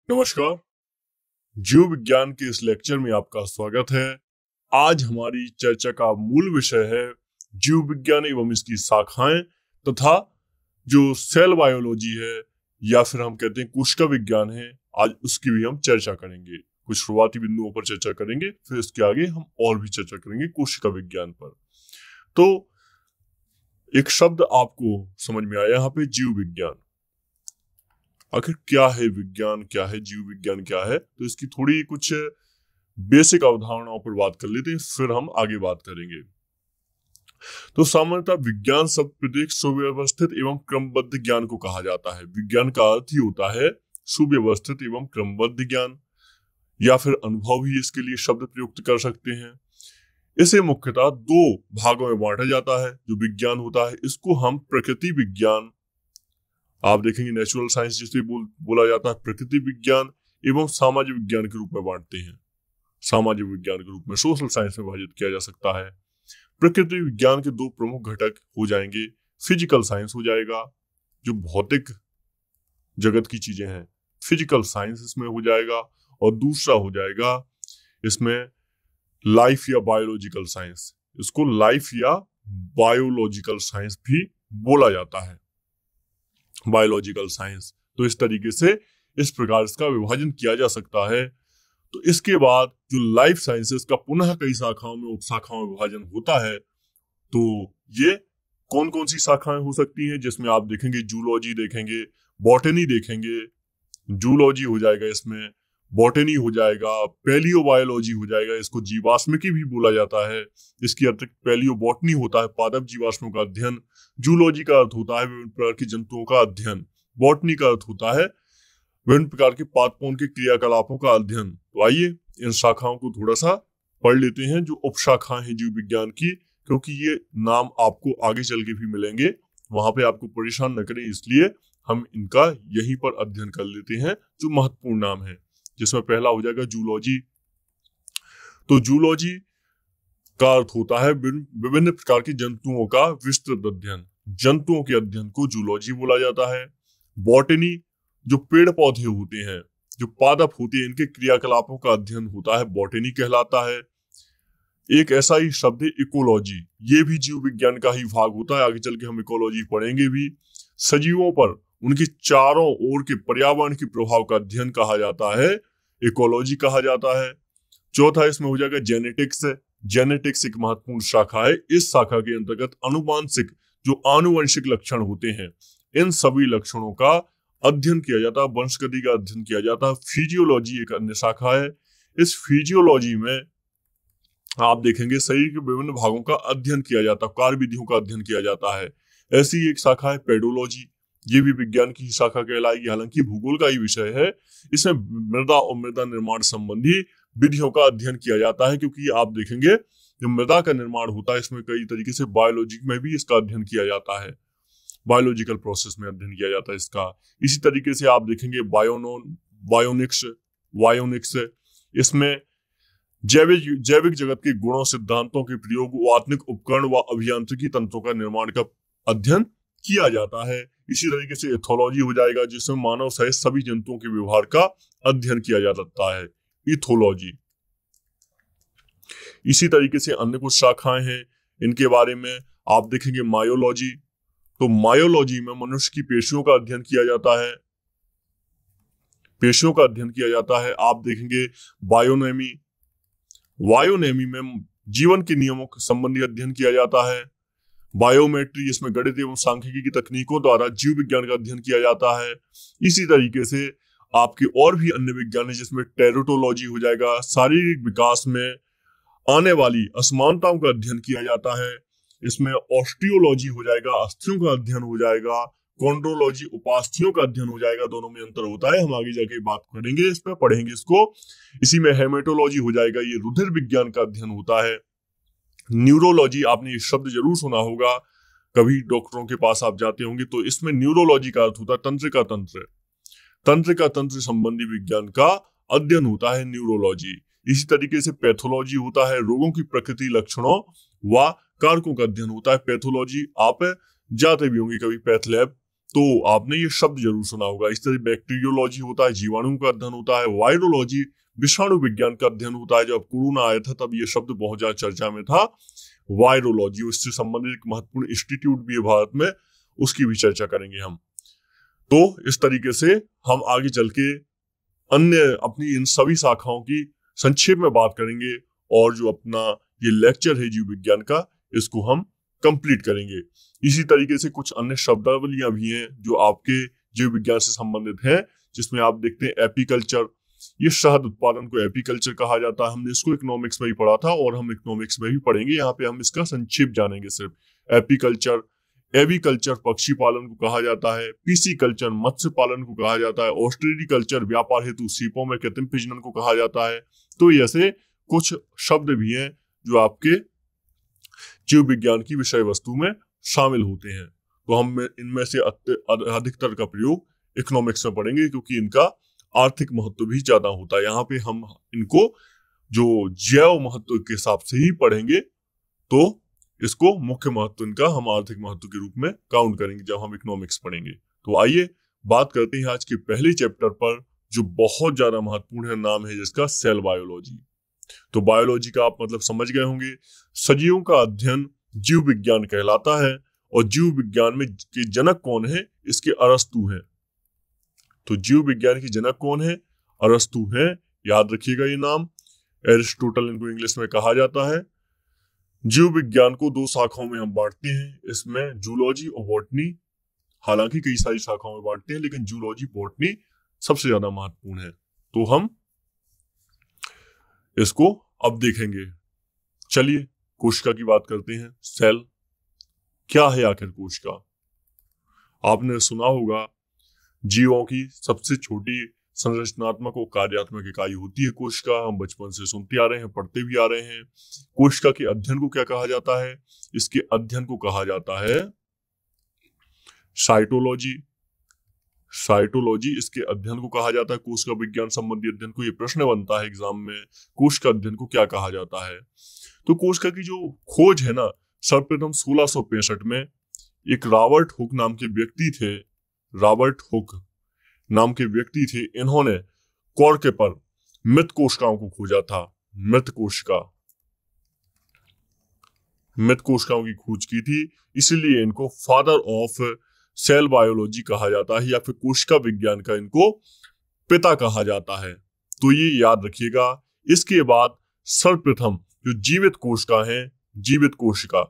नमस्कार। जीव विज्ञान के इस लेक्चर में आपका स्वागत है। आज हमारी चर्चा का मूल विषय है जीव विज्ञान एवं इसकी शाखाएं तथा जो सेल बायोलॉजी है या फिर हम कहते हैं कोशिका विज्ञान है, आज उसकी भी हम चर्चा करेंगे। कुछ शुरुआती बिंदुओं पर चर्चा करेंगे, फिर इसके आगे हम और भी चर्चा करेंगे कोशिका विज्ञान पर। तो एक शब्द आपको समझ में आया यहाँ पे, जीव विज्ञान। आखिर क्या है विज्ञान, क्या है जीव विज्ञान, क्या है? तो इसकी थोड़ी कुछ बेसिक अवधारणाओं पर बात कर लेते हैं, फिर हम आगे बात करेंगे। तो सामान्यतः विज्ञान शब्द प्रत्येक सुव्यवस्थित एवं क्रमबद्ध ज्ञान को कहा जाता है। विज्ञान का अर्थ ही होता है सुव्यवस्थित एवं क्रमबद्ध ज्ञान, या फिर अनुभव ही इसके लिए शब्द प्रयुक्त कर सकते हैं। इसे मुख्यतः दो भागों में बांटा जाता है। जो विज्ञान होता है इसको हम प्रकृति विज्ञान, आप देखेंगे नेचुरल साइंस जिसे बोला जाता है, प्रकृति विज्ञान एवं सामाजिक विज्ञान के रूप में बांटते हैं। सामाजिक विज्ञान के रूप में सोशल साइंस में विभाजित किया जा सकता है। प्रकृति विज्ञान के दो प्रमुख घटक हो जाएंगे, फिजिकल साइंस हो जाएगा, जो भौतिक जगत की चीजें हैं, फिजिकल साइंस इसमें हो जाएगा, और दूसरा हो जाएगा इसमें लाइफ या बायोलॉजिकल साइंस। इसको लाइफ या बायोलॉजिकल साइंस भी बोला जाता है, बायोलॉजिकल साइंस। तो इस तरीके से इस प्रकार इसका विभाजन किया जा सकता है। तो इसके बाद जो लाइफ साइंसेस का पुनः कई शाखाओं में, उपशाखाओं में विभाजन होता है। तो ये कौन कौन सी शाखाएं हो सकती हैं, जिसमें आप देखेंगे जूलॉजी देखेंगे, बॉटनी देखेंगे, जूलॉजी हो जाएगा, इसमें बॉटनी हो जाएगा, पैलियोबायोलॉजी हो जाएगा, इसको जीवाश्मिकी भी बोला जाता है। इसकी अतिरिक्त पैलियोबॉटनी होता है पादप जीवाश्मों का अध्ययन, जूलॉजी का अर्थ होता है विभिन्न प्रकार के जंतुओं का अध्ययन, बॉटनी का अर्थ होता है विभिन्न प्रकार के पादपों के क्रियाकलापों का अध्ययन। तो आइए इन शाखाओं को थोड़ा सा पढ़ लेते हैं, जो उपशाखाएं हैं जीव विज्ञान की, क्योंकि ये नाम आपको आगे चल के भी मिलेंगे, वहां पे आपको परेशान न करें, इसलिए हम इनका यहीं पर अध्ययन कर लेते हैं जो महत्वपूर्ण नाम है। जिसमें पहला हो जाएगा जूलॉजी। तो जूलॉजी का अर्थ होता है विभिन्न प्रकार के जंतुओं का विस्तृत अध्ययन। जंतुओं के अध्ययन को जूलॉजी बोला जाता है। बॉटनी जो पेड़ पौधे होते हैं, जो पादप होते हैं, इनके क्रियाकलापों का अध्ययन होता है, बॉटनी कहलाता है। एक ऐसा ही शब्द है इकोलॉजी, ये भी जीव विज्ञान का ही भाग होता है। आगे चल के हम इकोलॉजी पढ़ेंगे भी। सजीवों पर उनके चारों ओर के पर्यावरण के प्रभाव का अध्ययन कहा जाता है, इकोलॉजी कहा जाता है। चौथा इसमें हो जाएगा जेनेटिक्स। जेनेटिक्स एक महत्वपूर्ण शाखा है। इस शाखा के अंतर्गत अनुवांशिक जो आनुवंशिक लक्षण होते हैं, इन सभी लक्षणों का अध्ययन किया जाता है, वंशगति का अध्ययन किया जाता है। फिजियोलॉजी एक अन्य शाखा है। इस फिजियोलॉजी में आप देखेंगे शरीर के विभिन्न भागों का अध्ययन किया जाता है, कार्य विधियों का अध्ययन किया जाता है। ऐसी एक शाखा है पेडोलॉजी, ये भी विज्ञान की शाखा कहलाएगी, हालांकि भूगोल का ही विषय है। इसमें मृदा और मृदा निर्माण संबंधी विधियों का अध्ययन किया जाता है, क्योंकि आप देखेंगे जो मृदा का निर्माण होता है इसमें कई तरीके से बायोलॉजी में भी इसका अध्ययन किया जाता है, बायोलॉजिकल प्रोसेस में अध्ययन किया जाता है इसका। इसी तरीके से आप देखेंगे बायोनिक्स, इसमें जैविक जगत के गुणों, सिद्धांतों के प्रयोग, आधुनिक उपकरण व अभियांत्रिकी तंत्रों का निर्माण का अध्ययन किया जाता है। इसी तरीके से एथोलॉजी हो जाएगा, जिसमें मानव सहित सभी जंतुओं के व्यवहार का अध्ययन किया जा सकता है, इथोलॉजी। इसी तरीके से अन्य कुछ शाखाएं हैं, इनके बारे में आप देखेंगे मायोलॉजी। तो मायोलॉजी में मनुष्य की पेशियों का अध्ययन किया जाता है, पेशियों का अध्ययन किया जाता है। आप देखेंगे बायोनेमी, वायोनेमी में जीवन के नियमों के संबंधी अध्ययन किया जाता है। बायोमेट्री, इसमें गणित एवं सांख्यिकी की तकनीकों द्वारा जीव विज्ञान का अध्ययन किया जाता है। इसी तरीके से आपके और भी अन्य विज्ञान है, जिसमें टेरोटोलॉजी हो जाएगा, शारीरिक विकास में आने वाली असमानताओं का अध्ययन किया जाता है। इसमें ऑस्टियोलॉजी हो जाएगा, अस्थियों का अध्ययन हो जाएगा। कॉन्ड्रोलॉजी, उपास्थियों का अध्ययन हो जाएगा। दोनों में अंतर होता है, हम आगे जाके बात करेंगे, इस पर पढ़ेंगे इसको। इसी में हेमेटोलॉजी हो जाएगा, ये रुधिर विज्ञान का अध्ययन होता है। न्यूरोलॉजी, आपने ये शब्द जरूर सुना होगा, कभी डॉक्टरों के पास आप जाते होंगे, तो इसमें न्यूरोलॉजी का अर्थ होता है तंत्रिका तंत्र, तंत्रिका तंत्र संबंधी विज्ञान का अध्ययन होता है न्यूरोलॉजी। इसी तरीके से पैथोलॉजी होता है, रोगों की प्रकृति, लक्षणों व कारकों का अध्ययन होता है। पैथोलॉजी आप जाते भी होंगे कभी पैथ लैब, तो आपने ये शब्द जरूर सुना होगा। इस तरह बैक्टीरियोलॉजी होता है, जीवाणु का अध्ययन होता है, वायरोलॉजी विषाणु विज्ञान का अध्ययन होता है। जब कोरोना आया था तब ये शब्द बहुत ज्यादा चर्चा में था, वायरोलॉजी। उससे संबंधित एक महत्वपूर्ण इंस्टीट्यूट भी है भारत में, उसकी भी चर्चा करेंगे हम। तो इस तरीके से हम आगे चल के अन्य अपनी इन सभी शाखाओं की संक्षेप में बात करेंगे, और जो अपना ये लेक्चर है जीव विज्ञान का, इसको हम कंप्लीट करेंगे। इसी तरीके से कुछ अन्य शब्दावलियां भी हैं जो आपके जीव विज्ञान से संबंधित हैं, जिसमें आप देखते हैं एपीकल्चर। ये शहद उत्पादन को एपीकल्चर कहा जाता है। हमने इसको इकोनॉमिक्स में ही पढ़ा था और हम इकोनॉमिक्स में भी पढ़ेंगे। यहाँ पे हम इसका संक्षेप जानेंगे सिर्फ। एपीकल्चर, एविकल्चर पक्षी पालन को कहा जाता है, पीसी कल्चर मत्स्य पालन को कहा जाता है, ऑस्ट्रेरिकल्चर व्यापार हेतु सीपों में कृत्रिम प्रजनन को कहा जाता है। तो ऐसे कुछ शब्द भी हैं जो आपके जीव विज्ञान की विषय वस्तु में शामिल होते हैं। तो हम इनमें से अधिकतर का प्रयोग इकोनॉमिक्स में पढ़ेंगे, क्योंकि इनका आर्थिक महत्व भी ज्यादा होता है। यहाँ पे हम इनको जो जैव महत्व के हिसाब से ही पढ़ेंगे, तो इसको मुख्य महत्व इनका हम आर्थिक महत्व के रूप में काउंट करेंगे जब हम इकोनॉमिक्स पढ़ेंगे। तो आइए बात करते हैं आज के पहले चैप्टर पर, जो बहुत ज्यादा महत्वपूर्ण है। नाम है जिसका सेल बायोलॉजी। तो बायोलॉजी का आप मतलब समझ गए होंगे, सजीवों का अध्ययन जीव विज्ञान कहलाता है। और जीव विज्ञान में के जनक कौन है? इसके अरस्तु हैं। तो जीव विज्ञान के जनक कौन है? अरस्तु हैं। याद रखिएगा ये नाम। एरिस्टोटल इनको इंग्लिश में कहा जाता है। जीव विज्ञान को दो शाखाओं में हम बांटते हैं, इसमें जूलॉजी और बॉटनी। हालांकि कई सारी शाखाओं में बांटते हैं, लेकिन जूलॉजी बॉटनी सबसे ज्यादा महत्वपूर्ण है। तो हम इसको अब देखेंगे। चलिए कोशिका की बात करते हैं। सेल क्या है आखिर कोशिका? आपने सुना होगा जीवों की सबसे छोटी संरचनात्मक और कार्यात्मक इकाई होती है कोशिका। हम बचपन से सुनते आ रहे हैं, पढ़ते भी आ रहे हैं। कोशिका के अध्ययन को क्या कहा जाता है? इसके अध्ययन को कहा जाता है साइटोलॉजी। साइटोलॉजी इसके अध्ययन को कहा जाता है। कोशिका विज्ञान संबंधी अध्ययन को, ये प्रश्न बनता है एग्जाम में, कोशिका अध्ययन को क्या कहा जाता है? तो कोशिका की जो खोज है ना, सर्वप्रथम 1665 में एक रॉबर्ट हुक नाम के व्यक्ति थे। रॉबर्ट हुक नाम के व्यक्ति थे, इन्होंने कॉर्क पर मृत कोशिकाओं को खोजा था। मृत कोशिकाओं की खोज की थी, इसलिए इनको फादर ऑफ सेल बायोलॉजी कहा जाता है, या फिर कोशिका विज्ञान का इनको पिता कहा जाता है। तो ये याद रखिएगा। इसके बाद सर्वप्रथम जो जीवित कोशिका हैं, जीवित कोशिका,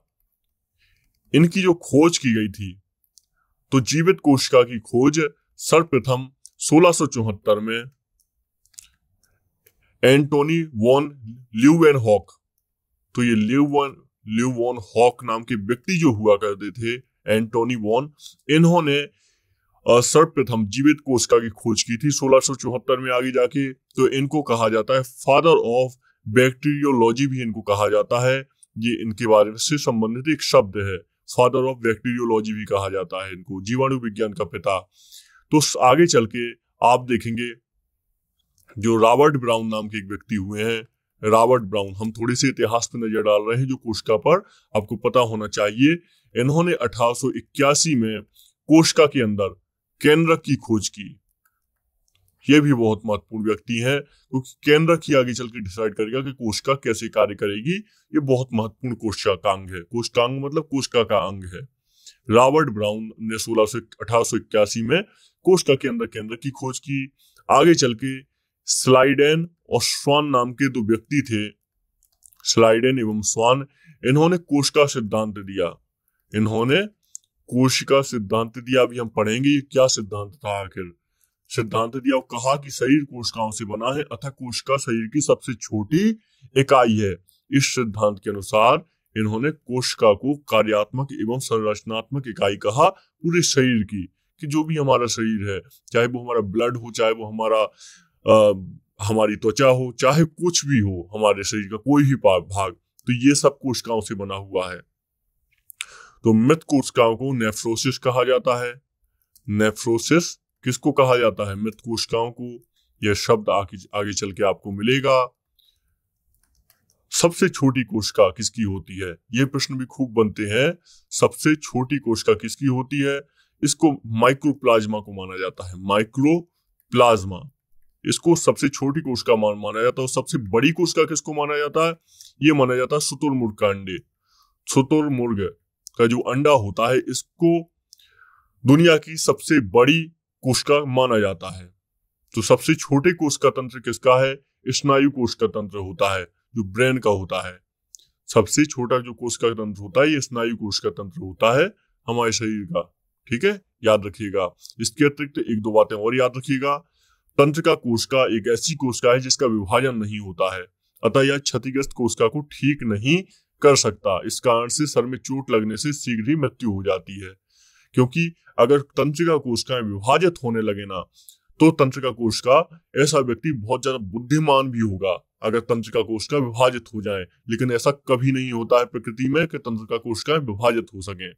इनकी जो खोज की गई थी, तो जीवित कोशिका की खोज सर्वप्रथम 1674 में एंटोनी वॉन ल्यूवेनहॉक, तो ये ल्यूवेनहॉक नाम के व्यक्ति जो हुआ करते थे, एंटोनी वॉन, इन्होंने सर्वप्रथम जीवित कोशिका की खोज की थी 1674 में। आगे जाके तो इनको कहा जाता है फादर ऑफ बैक्टीरियोलॉजी, भी इनको कहा जाता है। ये इनके बारे में से संबंधित एक शब्द है। फादर ऑफ बैक्टीरियोलॉजी भी कहा जाता है इनको, जीवाणु विज्ञान का पिता। तो आगे चल के आप देखेंगे जो रॉबर्ट ब्राउन नाम के एक व्यक्ति हुए हैं, रॉबर्ट ब्राउन। हम थोड़े से इतिहास पर नजर डाल रहे हैं जो कोशिका पर आपको पता होना चाहिए। इन्होंने 1881 में कोशिका के अंदर केंद्रक की खोज की। ये भी बहुत महत्वपूर्ण व्यक्ति हैं, क्योंकि केंद्रक ही आगे चल के डिसाइड करेगा कि कोशिका कैसे कार्य करेगी। ये बहुत महत्वपूर्ण कोशिका का अंग है। कोशिकांग मतलब कोशिका का अंग है। रॉबर्ट ब्राउन ने 1881 में कोशिका के अंदर केंद्रक की खोज की। आगे चल के स्लाइडेन और स्वान नाम के दो व्यक्ति थे, स्लाइडेन एवं स्वान, इन्होंने कोशिका सिद्धांत दिया। इन्होंने कोशिका सिद्धांत दिया। अभी हम पढ़ेंगे ये क्या सिद्धांत था। आखिर सिद्धांत दिया और कहा कि शरीर कोशिकाओं से बना है, अतः कोशिका शरीर की सबसे छोटी इकाई है। इस सिद्धांत के अनुसार इन्होंने कोशिका को कार्यात्मक एवं संरचनात्मक इकाई कहा पूरे शरीर की, कि जो भी हमारा शरीर है, चाहे वो हमारा ब्लड हो, चाहे वो हमारी त्वचा हो, चाहे कुछ भी हो, हमारे शरीर का कोई भी भाग, तो ये सब कोशिकाओं से बना हुआ है। तो मृत कोशिकाओं को नेफ्रोसिस कहा जाता है। नेफ्रोसिस किसको कहा जाता है? मृत कोशिकाओं को। यह शब्द आगे चल के आपको मिलेगा। सबसे छोटी कोशिका किसकी होती है? ये प्रश्न भी खूब बनते हैं। सबसे छोटी कोशिका किसकी होती है? इसको माइक्रोप्लाज्मा को माना जाता है, माइक्रोप्लाज्मा। इसको सबसे छोटी कोशिका माना जाता है। और सबसे बड़ी कोशिका किसको माना जाता है? ये माना जाता है शुतुरमुर्ग का अंडे। शुतुरमुर्ग का जो अंडा होता है इसको दुनिया की सबसे बड़ी कोशिका माना जाता है। तो सबसे छोटे कोशिका तंत्र किसका है? स्नायु कोशिका तंत्र होता है, जो ब्रेन का होता है। सबसे छोटा जो कोशिका तंत्र होता है ये स्नायु कोशिका तंत्र होता है हमारे शरीर का। ठीक है, याद रखिएगा। इसके अतिरिक्त एक दो बातें और याद रखिएगा। तंत्रिका कोशिका एक ऐसी कोशिका है जिसका विभाजन नहीं होता है, अतः यह क्षतिग्रस्त कोशिका को ठीक नहीं कर सकता। इस कारण से सर में चोट लगने से शीघ्र ही मृत्यु हो जाती है। क्योंकि अगर तंत्रिका कोशिकाएं विभाजित होने लगे ना, तो तंत्रिका कोशिका ऐसा व्यक्ति बहुत ज्यादा बुद्धिमान भी होगा अगर तंत्रिका कोशिका विभाजित हो जाए, लेकिन ऐसा कभी नहीं होता है प्रकृति में कि तंत्रिका कोशिकाएं विभाजित हो सके।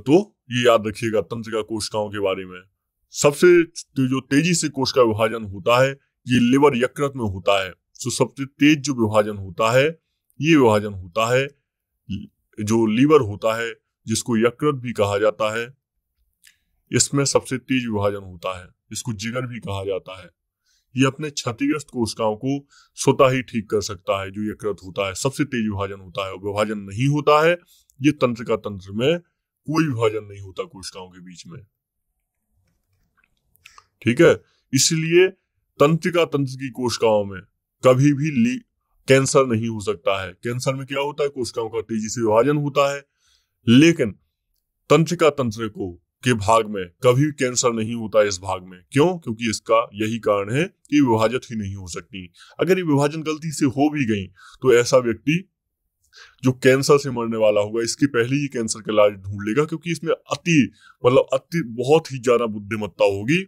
तो ये याद रखिएगा तंत्रिका कोशिकाओं के बारे में। सबसे जो तेजी से कोशिका विभाजन होता है ये लिवर यकृत में होता है। तो सबसे तेज जो विभाजन होता है ये विभाजन होता है जो लीवर होता है, जिसको यकृत भी कहा जाता है। इसमें सबसे तेज विभाजन होता है, इसको जिगर भी कहा जाता है। ये अपने क्षतिग्रस्त कोशिकाओं को स्वतः ही ठीक कर सकता है। जो यकृत होता है सबसे तेज विभाजन होता है, और विभाजन नहीं होता है ये तंत्रिका तंत्र में, कोई विभाजन नहीं होता कोशिकाओं के बीच में। ठीक है, इसलिए तंत्रिका तंत्र की कोशिकाओं में कभी भी कैंसर नहीं हो सकता है। कैंसर में क्या होता है? कोशिकाओं का तेजी से विभाजन होता है, लेकिन तंत्रिका तंत्र के भाग में कभी कैंसर नहीं होता। इस भाग में क्यों? क्योंकि इसका यही कारण है कि विभाजित ही नहीं हो सकती। अगर ये विभाजन गलती से हो भी गई तो ऐसा व्यक्ति जो कैंसर से मरने वाला होगा इसके पहले ही कैंसर का इलाज ढूंढ लेगा, क्योंकि इसमें अति बहुत ही ज्यादा बुद्धिमत्ता होगी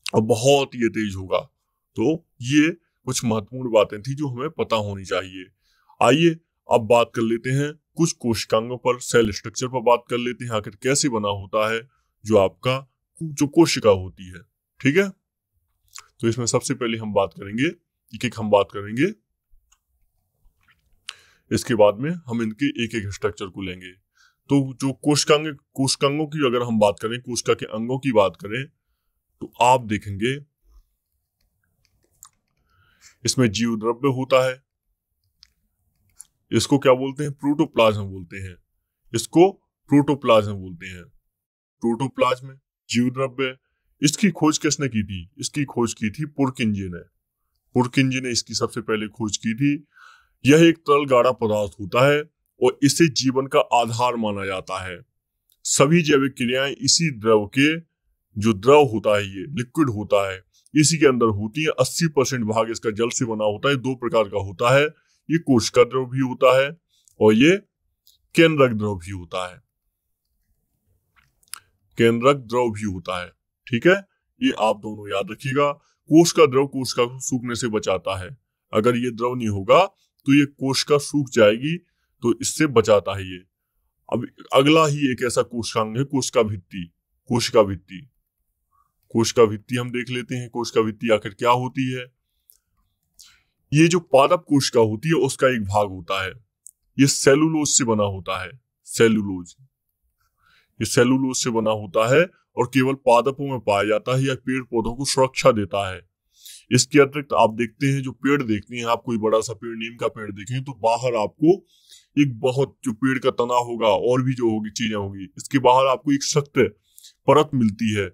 और बहुत ये तेज होगा। तो ये कुछ महत्वपूर्ण बातें थी जो हमें पता होनी चाहिए। आइए अब बात कर लेते हैं कुछ कोशिकांगों पर, सेल स्ट्रक्चर पर बात कर लेते हैं, आखिर कैसे बना होता है जो आपका जो कोशिका होती है। ठीक है, तो इसमें सबसे पहले हम बात करेंगे, एक हम बात करेंगे, इसके बाद में हम इनके एक एक स्ट्रक्चर को लेंगे। तो जो कोशिकांगों की अगर हम बात करें, कोशिका के अंगों की बात करें, तो आप देखेंगे इसमें जीव द्रव्य होता है। इसको क्या बोलते हैं? प्रोटोप्लाज्म बोलते हैं। इसको प्रोटोप्लाज्म बोलते हैं। प्रोटोप्लाज्म जीव द्रव्य। इसकी खोज किसने की थी? इसकी खोज की थी पुरकिंजे ने। पुरकिंजे ने इसकी सबसे पहले खोज की थी। यह एक तरल गाढ़ा पदार्थ होता है और इसे जीवन का आधार माना जाता है। सभी जैविक क्रियाएं इसी द्रव के, जो द्रव होता है ये लिक्विड होता है, इसी के अंदर होती है। 80% भाग इसका जल से बना होता है। दो प्रकार का होता है, ये कोशिका द्रव भी होता है और ये केंद्रक द्रव भी होता है। केंद्रक द्रव भी होता है। ठीक है, ये आप दोनों याद रखिएगा। कोशिका द्रव कोशिका को सूखने से बचाता है। अगर ये द्रव नहीं होगा तो ये कोशिका सूख जाएगी, तो इससे बचाता है ये। अब अगला ही एक ऐसा कोशिकांग है कोशिका भित्ति। कोशिका भित्ति, कोशिका भित्ति हम देख लेते हैं। कोशिका भित्ति आखिर क्या होती है? ये जो पादप कोशिका होती है उसका एक भाग होता है। ये सेलुलोज से बना होता है। सेलुलोज, ये सेलुलोज से बना होता है और केवल पादपों में पाया जाता है या पेड़ पौधों को सुरक्षा देता है। इसके अतिरिक्त आप देखते हैं, जो पेड़ देखते हैं आप, कोई बड़ा सा पेड़, नीम का पेड़ देखें तो बाहर आपको एक बहुत, जो पेड़ का तना होगा और भी जो होगी चीजें होगी, इसके बाहर आपको एक सख्त परत मिलती है,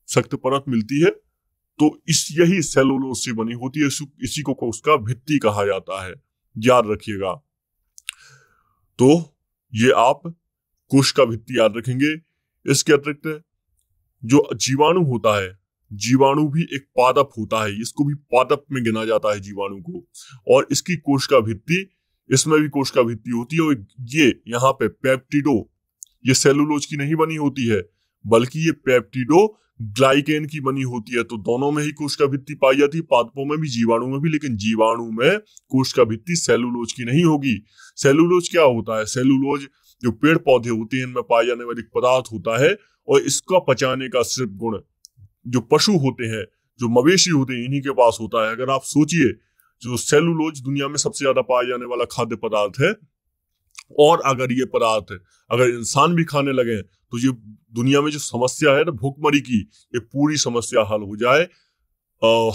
सख्त परत मिलती है। तो यही सेलुलोज से बनी होती है। इसी को कोशिका भित्ति कहा जाता है, याद रखिएगा। तो ये आप कोशिका भित्ति याद रखेंगे। इसके अतिरिक्त जो जीवाणु होता है, जीवाणु भी एक पादप होता है। इसको भी पादप में गिना जाता है जीवाणु को, और इसकी कोशिका भित्ति, इसमें भी कोशिका भित्ति होती है। और ये यहाँ पे पेप्टिडो, ये सेलुलोज की नहीं बनी होती है बल्कि ये पेप्टिडो ग्लाइकेन की बनी होती है। तो दोनों में ही कोशिका भित्ति पाई जाती है, पादपों में भी जीवाणु में भी। लेकिन जीवाणु में कोशिका भित्ति सेलुलोज की नहीं होगी। सेलुलोज क्या होता है? सेलुलोज जो पेड़ पौधे होते हैं इनमें पाया जाने वाला एक पदार्थ होता है, और इसका पचाने का सिर्फ गुण जो पशु होते हैं, जो मवेशी होते हैं, इन्हीं के पास होता है। अगर आप सोचिए, जो सेलुलोज दुनिया में सबसे ज्यादा पाया जाने वाला खाद्य पदार्थ है, और अगर ये पदार्थ अगर इंसान भी खाने लगे तो ये दुनिया में जो समस्या है ना भूखमरी की, ये पूरी समस्या हल हो जाए,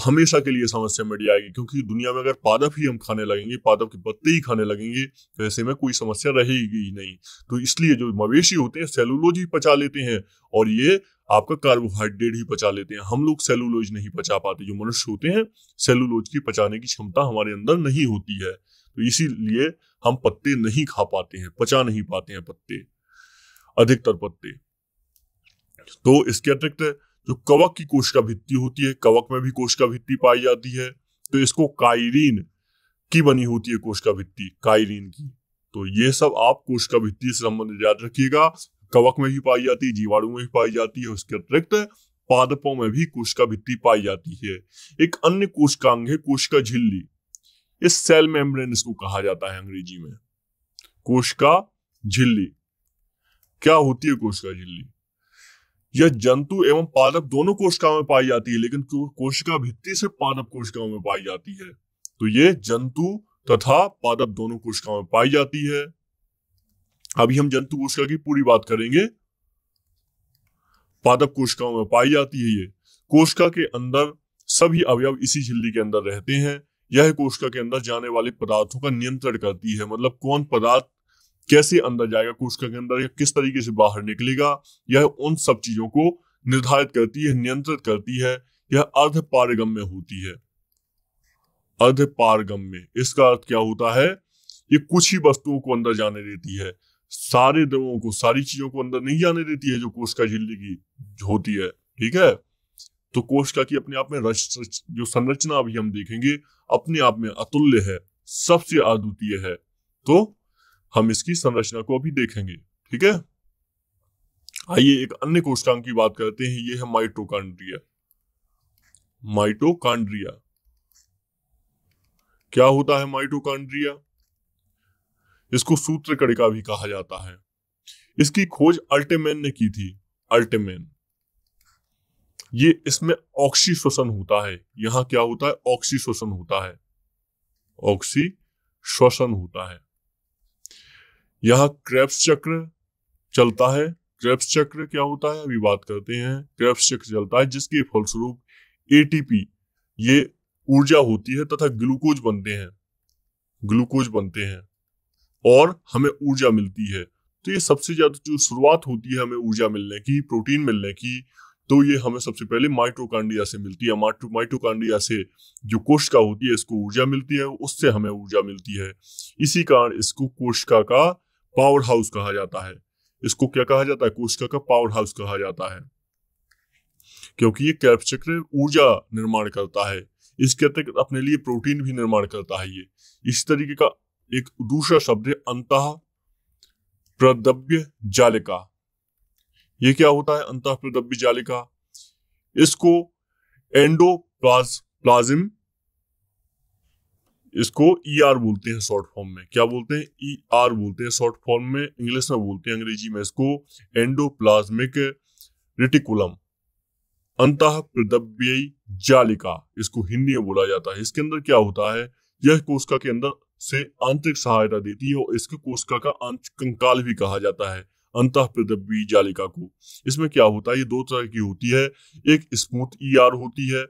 हमेशा के लिए समस्या मिट जाएगी। क्योंकि दुनिया में अगर पादप ही हम खाने लगेंगे, पादप के पत्ते ही खाने लगेंगे, तो ऐसे में कोई समस्या रहेगी ही नहीं। तो इसलिए जो मवेशी होते हैं सेलुलोज ही पचा लेते हैं, और ये आपका कार्बोहाइड्रेट ही पचा लेते हैं। हम लोग सेलुलोज नहीं पचा पाते, जो मनुष्य होते हैं सेलुलोज की पचाने की क्षमता हमारे अंदर नहीं होती है। तो इसीलिए हम पत्ते नहीं खा पाते हैं, पचा नहीं पाते हैं पत्ते, अधिकतर पत्ते। तो इसके अतिरिक्त जो कवक की कोशिका भित्ति होती है, कवक में भी कोशिका भित्ति पाई जाती है, तो इसको कायरीन की बनी होती है कोशिका भित्ति, कायरीन की। तो ये सब आप कोशिका भित्ति से संबंधित याद रखिएगा। कवक में भी पाई जाती है, जीवाणु में भी पाई जाती है, उसके अतिरिक्त पादपों में भी कोशिका भित्ति पाई जाती है। एक अन्य कोशिकांग है कोशिका झिल्ली, इस सेल मेम्ब्रेन इसको कहा जाता है अंग्रेजी में, कोशिका झिल्ली। क्या होती है कोशिका झिल्ली? यह जंतु एवं पादप दोनों कोशिकाओं में पाई जाती है, लेकिन कोशिका भित्ति से पादप कोशिकाओं में पाई जाती है। तो ये जंतु तथा पादप दोनों कोशिकाओं में पाई जाती है। अभी हम जंतु कोशिका की पूरी बात करेंगे। पादप कोशिकाओं में पाई जाती है। ये कोशिका के अंदर सभी अवयव इसी झिल्ली के अंदर रहते हैं। यह कोशिका के अंदर जाने वाले पदार्थों का नियंत्रण करती है, मतलब कौन पदार्थ कैसे अंदर जाएगा कोशिका के अंदर या किस तरीके से बाहर निकलेगा, यह उन सब चीजों को निर्धारित करती है, नियंत्रित करती है। यह अर्धपारगम्य होती है। अर्धपारगम्य, इसका अर्थ क्या होता है? ये कुछ ही वस्तुओं को अंदर जाने देती है, सारे द्रवों को, सारी चीजों को अंदर नहीं जाने देती है जो कोशिका झिल्ली की होती है। ठीक है, तो कोशिका की अपने आप में जो संरचना अभी हम देखेंगे अपने आप में अतुल्य है, सबसे अद्वितीय है। तो हम इसकी संरचना को अभी देखेंगे। ठीक है, आइए एक अन्य कोशिकांग की बात करते हैं। ये है माइटोकॉन्ड्रिया। माइटोकॉन्ड्रिया क्या होता है? माइटोकॉन्ड्रिया, इसको सूत्र कणिका भी कहा जाता है। इसकी खोज अल्टेमैन ने की थी। अल्टेमैन, ये इसमें ऑक्सीश्वसन होता है। यहां क्या होता है? ऑक्सीश्वसन होता है, ऑक्सीश्वसन होता है। यहां क्रेब्स चक्र चलता है। क्रेब्स चक्र क्या होता है अभी बात करते हैं। क्रेब्स चक्र चलता है जिसके फलस्वरूप एटीपी ये ऊर्जा होती है तथा ग्लूकोज बनते हैं, ग्लूकोज बनते हैं और हमें ऊर्जा मिलती है। तो ये सबसे ज्यादा जो शुरुआत होती है हमें ऊर्जा मिलने की, प्रोटीन मिलने की, तो ये हमें सबसे पहले माइटोकॉन्ड्रिया से मिलती है। माइटोकॉन्ड्रिया से जो कोशिका होती है इसको ऊर्जा मिलती है, उससे हमें ऊर्जा मिलती है। इसी कारण इसको कोशिका का पावर हाउस कहा जाता है। इसको क्या कहा जाता है? कोशिका का पावर हाउस कहा जाता है, क्योंकि ये क्रेब्स चक्र ऊर्जा निर्माण करता है। इसके अतिरिक्त अपने लिए प्रोटीन भी निर्माण करता है। ये इस तरीके का एक दूसरा शब्द है अंतः प्रदव्य जालिका। ये क्या होता है अंतः प्रदव्य जालिका? इसको एंडोप्लाज्म, इसको ईआर बोलते हैं शॉर्ट फॉर्म में। क्या बोलते हैं? ईआर बोलते हैं शॉर्ट फॉर्म में, इंग्लिश में बोलते हैं, अंग्रेजी में इसको एंडोप्लाज्मिक रेटिकुलम, अंतः प्रदव्य जालिका इसको हिंदी में बोला जाता है। इसके अंदर क्या होता है? यह कोशिका के अंदर से आंतरिक सहायता देती है और इसको कोशिका का आंतरिक कंकाल भी कहा जाता है, अंतः प्रदव्य जालिका को। इसमें क्या होता है? ये दो तरह की होती है, एक स्मूथ ईआर होती है,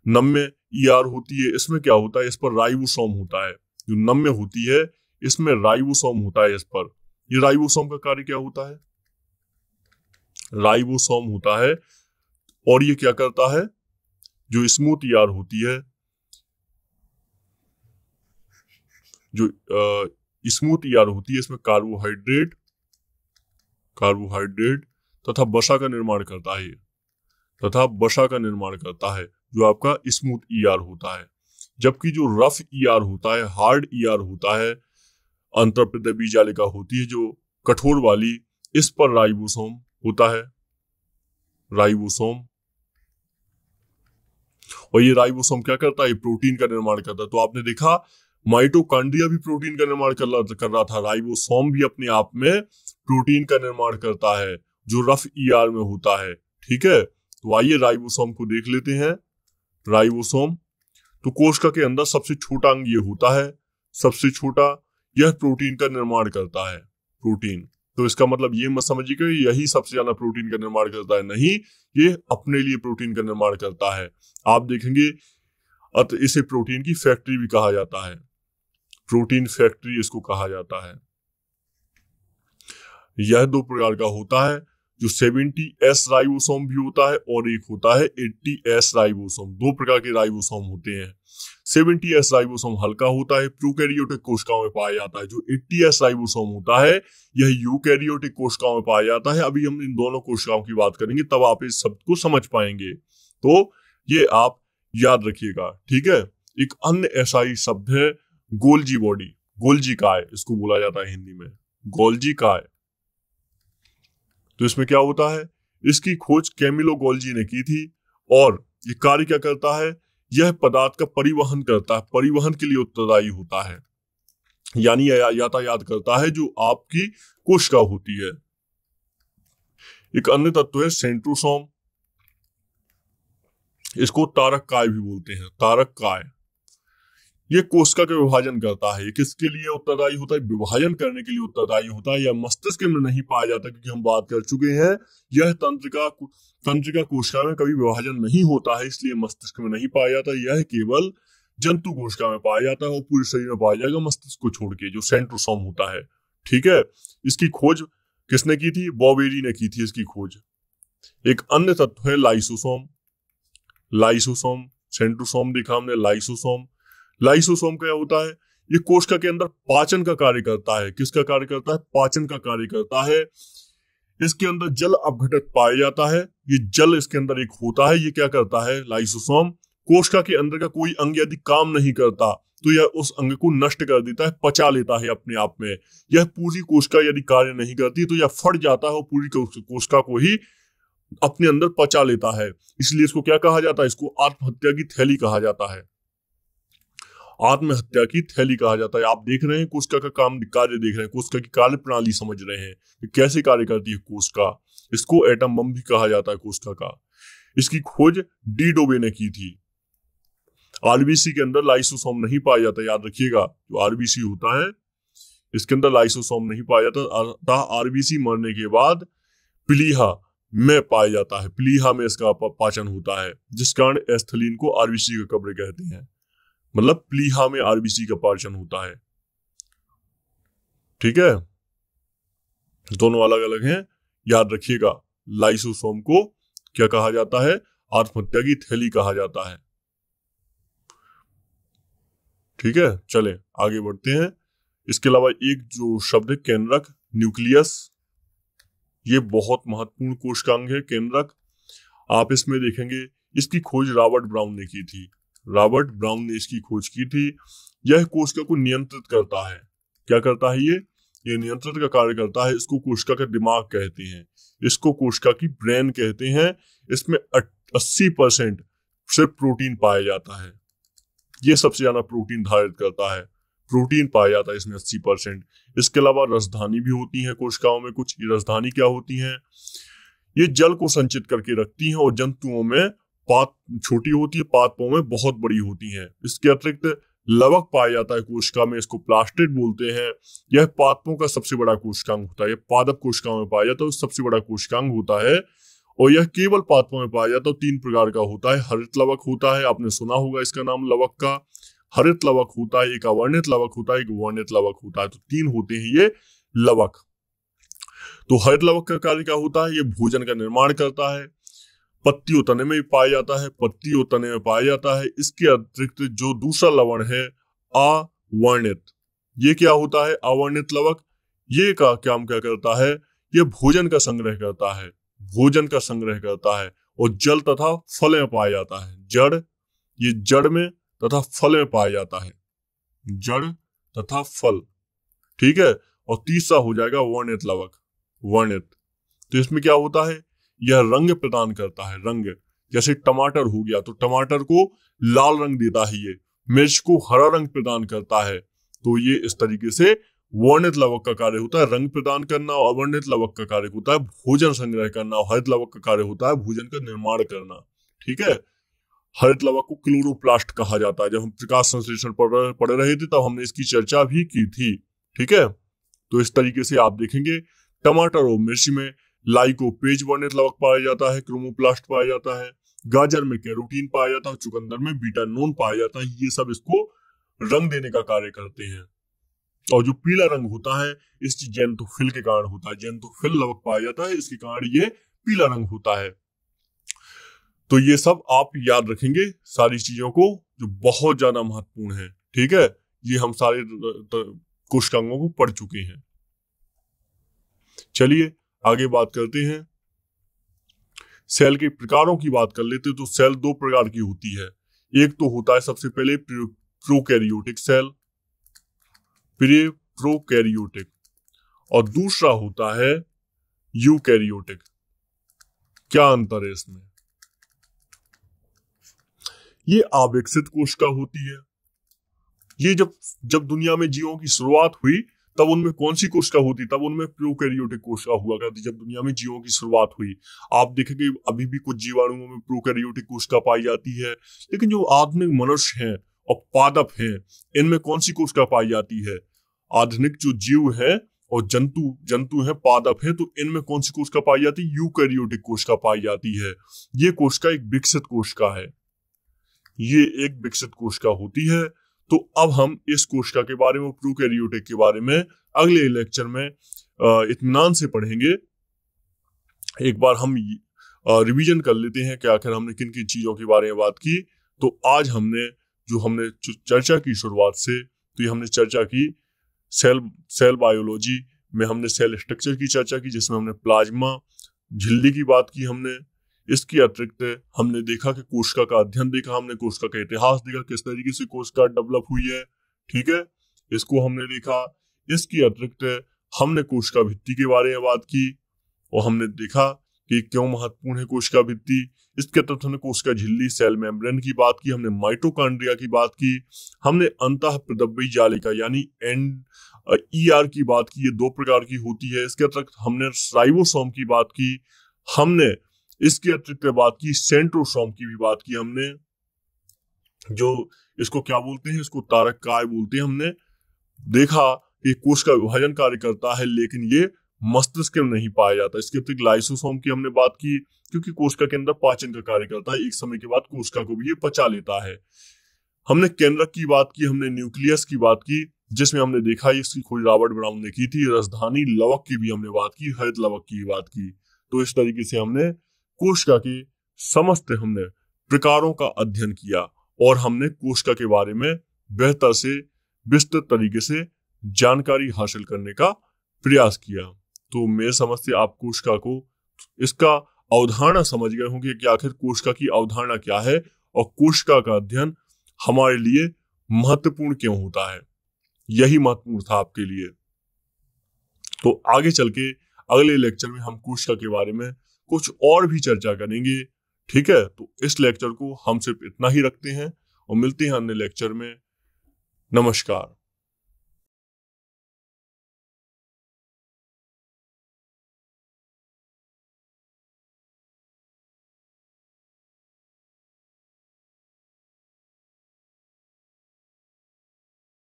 नम्य ईआर होती है। इसमें क्या होता है? इस पर राइबोसोम होता है। जो नम्य होती है इसमें राइबोसोम होता है इस पर। ये राइबोसोम का कार्य क्या होता है? राइबोसोम होता है और ये क्या करता है? जो स्मूथ ईआर होती है, जो स्मूथ ईआर होती है इसमें कार्बोहाइड्रेट तथा वसा का निर्माण करता है, तथा वसा का निर्माण करता है जो आपका स्मूथ ईआर होता है। जबकि जो रफ ईआर होता है, हार्ड ईआर होता है, अंतःप्रदव्य जालिका होती है जो कठोर वाली, इस पर राइबोसोम होता है, राइबोसोम। और ये राइबोसोम क्या करता है? प्रोटीन का निर्माण करता है। तो आपने देखा माइटोकॉन्ड्रिया भी प्रोटीन का निर्माण कर रहा था, राइबोसोम भी अपने आप में प्रोटीन का निर्माण करता है जो रफ ईआर में होता है। ठीक है, तो आइए राइबोसोम को देख लेते हैं। राइबोसोम तो कोशिका के अंदर सबसे छोटा अंग ये होता है, सबसे छोटा यह प्रोटीन का निर्माण करता है। प्रोटीन, तो इसका मतलब ये मत समझिए कि यही सबसे ज्यादा प्रोटीन का निर्माण करता है, नहीं, ये अपने लिए प्रोटीन का निर्माण करता है। आप देखेंगे इसे प्रोटीन की फैक्ट्री भी कहा जाता है, प्रोटीन फैक्ट्री इसको कहा जाता है। यह दो प्रकार का होता है, जो 70S राइबोसोम भी होता है और एक होता है 80S राइबोसोम। दो प्रकार के राइबोसोम होते हैं। 70S राइबोसोम हल्का होता है, प्रोकैरियोटिक कोशिकाओं में पाया जाता है। जो 80S राइबोसोम होता है यह यूकैरियोटिक कोशिकाओं में पाया जाता है। अभी हम इन दोनों कोशिकाओं की बात करेंगे, तब आप इस शब्द को समझ पाएंगे, तो ये आप याद रखिएगा, ठीक है। एक अन्य ऐसा ही शब्द है गोल्जी बॉडी, गोल्जी काय इसको बोला जाता है हिंदी में, गोल्जी काय। तो इसमें क्या होता है, इसकी खोज कैमिलो गोल्जी ने की थी और ये कार्य क्या करता है, यह पदार्थ का परिवहन करता है, परिवहन के लिए उत्तरदायी होता है, यानी यातायात करता है जो आपकी कोशिका होती है। एक अन्य तत्व है सेंट्रोसोम, इसको तारक काय भी बोलते हैं, तारक काय। ये कोशिका का विभाजन करता है। ये किसके लिए उत्तरदायी होता है, विभाजन करने के लिए उत्तरदायी होता है। यह मस्तिष्क में नहीं पाया जाता, क्योंकि हम बात कर चुके हैं यह तंत्रिका कोशिका में कभी विभाजन नहीं होता है, इसलिए मस्तिष्क में नहीं पाया जाता। यह केवल जंतु कोशिका में पाया जाता है और पूरे शरीर में पाया जाएगा मस्तिष्क को छोड़ के, जो सेंट्रोसोम होता है, ठीक है। इसकी खोज किसने की थी, बॉबेरी ने की थी इसकी खोज। एक अन्य तत्व है लाइसोसोम, लाइसोसोम, सेंट्रोसोम देखा हमने, लाइसोसोम। लाइसोसोम क्या होता है, ये कोशिका के अंदर पाचन का कार्य करता है। किसका कार्य करता है, पाचन का कार्य करता है। इसके अंदर जल अपघटक पाया जाता है, ये जल इसके अंदर एक होता है। ये क्या करता है लाइसोसोम, कोशिका के अंदर का कोई अंग यदि काम नहीं करता तो यह उस अंग को नष्ट कर देता है, पचा लेता है अपने आप में। यह पूरी कोशिका यदि कार्य नहीं करती तो यह फट जाता है और पूरी कोशिका को ही अपने अंदर पचा लेता है। इसलिए इसको क्या कहा जाता है, इसको आत्महत्या की थैली कहा जाता है, आत्महत्या की थैली कहा जाता है। आप देख रहे हैं कोशिका का काम कार्य देख रहे हैं, कोशिका की कार्य प्रणाली समझ रहे हैं कि कैसे कार्य करती है कोशिका। इसको एटम बम भी कहा जाता है कोशिका का। इसकी खोज डी डोबे ने की थी। आरबीसी के अंदर लाइसोसोम नहीं पाया जाता, याद रखिएगा। जो आरबीसी होता है इसके अंदर लाइसोसोम नहीं पाया जाता, अतः आरबीसी मरने के बाद प्लीहा में पाया जाता है। प्लीहा में इसका पाचन होता है, जिस कारण एस्थलीन को आरबीसी का कब्र कहते हैं। मतलब प्लीहा में आरबीसी का पाचन होता है, ठीक है। दोनों अलग अलग हैं, याद रखिएगा। लाइसोसोम को क्या कहा जाता है, आत्महत्या की थैली कहा जाता है, ठीक है। चले आगे बढ़ते हैं। इसके अलावा एक जो शब्द है केंद्रक, न्यूक्लियस, ये बहुत महत्वपूर्ण कोशिकांग है केंद्रक। आप इसमें देखेंगे इसकी खोज रॉबर्ट ब्राउन ने की थी, रॉबर्ट ब्राउन ने इसकी खोज की थी। यह कोशिका को नियंत्रित करता है। क्या करता है ये नियंत्रित का कार्य करता है। इसको कोशिका का दिमाग कहते हैं, इसको कोशिका की ब्रेन कहते हैं। इसमें 80% सिर्फ प्रोटीन पाया जाता है, ये सबसे ज्यादा प्रोटीन धारित करता है, प्रोटीन पाया जाता है इसमें 80%। इसके अलावा रसधानी भी होती है कोशिकाओं में कुछ। ये रसधानी क्या होती हैं, ये जल को संचित करके रखती हैं और जंतुओं में पात छोटी होती है, पादपों में बहुत बड़ी होती हैं। इसके अतिरिक्त लवक पाया जाता है कोशिका में, इसको प्लास्टिड बोलते हैं। यह पादपों का सबसे बड़ा कोशिकांग होता है, यह पादप कोशिकाओं में पाया जाता है, सबसे बड़ा कोशिकांग होता है। और यह केवल पादपों में पाया जाता है। 3 प्रकार का होता है। हरित लवक होता है, आपने सुना होगा इसका नाम लवक का। हरित लवक होता है, एक अवर्णित लवक होता है, एक वर्णित लवक होता है। तो 3 होते हैं ये लवक। तो हरित लवक का कार्य क्या होता है, ये भोजन का निर्माण करता है। पत्ती और तने में पाया जाता है, पत्ती और तने में पाया जाता है। इसके अतिरिक्त जो दूसरा लवण है अवर्णित, ये क्या होता है अवर्णित लवक, ये का काम क्या करता है, ये भोजन का संग्रह करता है, भोजन का संग्रह करता है और जल तथा फल में पाया जाता है। जड़, ये जड़ में तथा फल में पाया जाता है, जड़ तथा फल, ठीक है। और तीसरा हो जाएगा वर्णित लवक, वर्णित। तो इसमें क्या होता है, यह रंग प्रदान करता है, रंग। जैसे टमाटर हो गया तो टमाटर को लाल रंग देता है, ये मिर्च को हरा रंग प्रदान करता है। तो ये इस तरीके से वर्णित लवक का कार्य होता है रंग प्रदान करना, और अवर्णित लवक का कार्य होता है भोजन संग्रह करना, और हरित लवक का कार्य होता है भोजन का निर्माण करना, ठीक है। हरित लवक को क्लोरोप्लास्ट कहा जाता है। जब हम प्रकाश संश्लेषण पढ़ रहे थे तब हमने इसकी चर्चा भी की थी, ठीक है। तो इस तरीके से आप देखेंगे टमाटर और मिर्च में लाइकोपेज वर्णित लवक पाया जाता है, क्रोमोप्लास्ट पाया जाता है, गाजर में कैरोटीन पाया जाता है, चुकंदर में बीटा नोन पाया जाता है। ये सब इसको रंग देने का कार्य करते हैं। और जो पीला रंग होता है इस जेंतोफिल के कारण होता है, जेंतोफिल लवक पाया जाता है, इसके कारण ये पीला रंग होता है। तो ये सब आप याद रखेंगे सारी चीजों को, जो बहुत ज्यादा महत्वपूर्ण है। ठीक है, ये हम सारे कोशिकांगों को पढ़ चुके हैं। चलिए आगे बात करते हैं, सेल के प्रकारों की बात कर लेते हैं। तो सेल दो प्रकार की होती है। एक तो होता है सबसे पहले प्रोकैरियोटिक सेल, प्रोकैरियोटिक, और दूसरा होता है यूकैरियोटिक। क्या अंतर है इसमें? ये अविकसित कोशिका होती है। ये जब दुनिया में जीवों की शुरुआत हुई तब उनमें कौन सी कोशिका होती? तब उनमें प्रोकैरियोटिक कोशिका हुआ करती। जब दुनिया में जीवों की शुरुआत हुई, आप देखेंगे अभी भी कुछ जीवाणुओं में प्रोकैरियोटिक कोशिका पाई जाती है। लेकिन जो आधुनिक मनुष्य हैं और पादप हैं, इनमें कौन सी कोशिका पाई जाती है? आधुनिक जो जीव है और जंतु है, पादप है, तो इनमें कौन सी कोशिका पाई जाती है? यूकैरियोटिक कोशिका पाई जाती है। ये कोशिका एक विकसित कोशिका है, ये एक विकसित कोशिका होती है। तो अब हम इस कोशिका के बारे में, प्रोकैरियोटिक के बारे में अगले लेक्चर में इत्मीनान से पढ़ेंगे। एक बार हम रिवीजन कर लेते हैं कि आखिर हमने किन किन चीजों के बारे में बात की। तो आज हमने चर्चा की शुरुआत से, तो ये हमने चर्चा की सेल बायोलॉजी में, हमने सेल स्ट्रक्चर की चर्चा की, जिसमें हमने प्लाज्मा झिल्ली की बात की हमने। इसके अतिरिक्त हमने देखा कि कोशिका का अध्ययन देखा, हमने कोशिका का इतिहास देखा, किस तरीके से कोशिका डेवलप हुई है। ठीक है, इसको हमने देखा। इसके अतिरिक्त हमने कोशिका भित्ति के बारे में बात की और हमने देखा कि क्यों महत्वपूर्ण है कोशिका भित्ति। इसके अतिरिक्त हमने कोशिका झिल्ली, सेल मेम्ब्रेन की बात की, हमने माइटोकॉन्ड्रिया की बात की, हमने अंतःप्रदव्य जालिका यानी ER की बात की। ये दो प्रकार की होती है। इसके अतिरिक्त हमने राइबोसोम की बात की, हमने इसके अतिरिक्त बात की सेंट्रोसोम की भी बात की हमने, जो इसको क्या बोलते हैं, इसको तारक काय बोलते हैं। हमने देखा कि कोशिका विभाजन कार्य करता है, लेकिन ये मस्तिष्क में नहीं पाया जाता। इसके अतिरिक्त लाइसोसोम की हमने बात की, क्योंकि कोशिका के अंदर पाचन का कार्य करता है, एक समय के बाद कोशिका को भी ये पचा लेता है। हमने केंद्रक की बात की, हमने न्यूक्लियस की बात की, जिसमें हमने देखा इसकी खोज रॉबर्ट ब्राउन ने की थी। राजधानी लवक की भी हमने बात की, हरित लवक की बात की। तो इस तरीके से हमने कोशिका के समस्त प्रकारों का अध्ययन किया और हमने कोशिका के बारे में बेहतर से विस्तृत तरीके से जानकारी हासिल करने का प्रयास किया। तो मेरे समझ से आप कोशिका को, इसका अवधारणा समझ गए होंगे कि आखिर कोशिका की अवधारणा क्या है और कोशिका का अध्ययन हमारे लिए महत्वपूर्ण क्यों होता है। यही महत्वपूर्ण था आपके लिए। तो आगे चल के अगले लेक्चर में हम कोशिका के बारे में कुछ और भी चर्चा करेंगे। ठीक है, तो इस लेक्चर को हम सिर्फ इतना ही रखते हैं और मिलते हैं अन्य लेक्चर में। नमस्कार।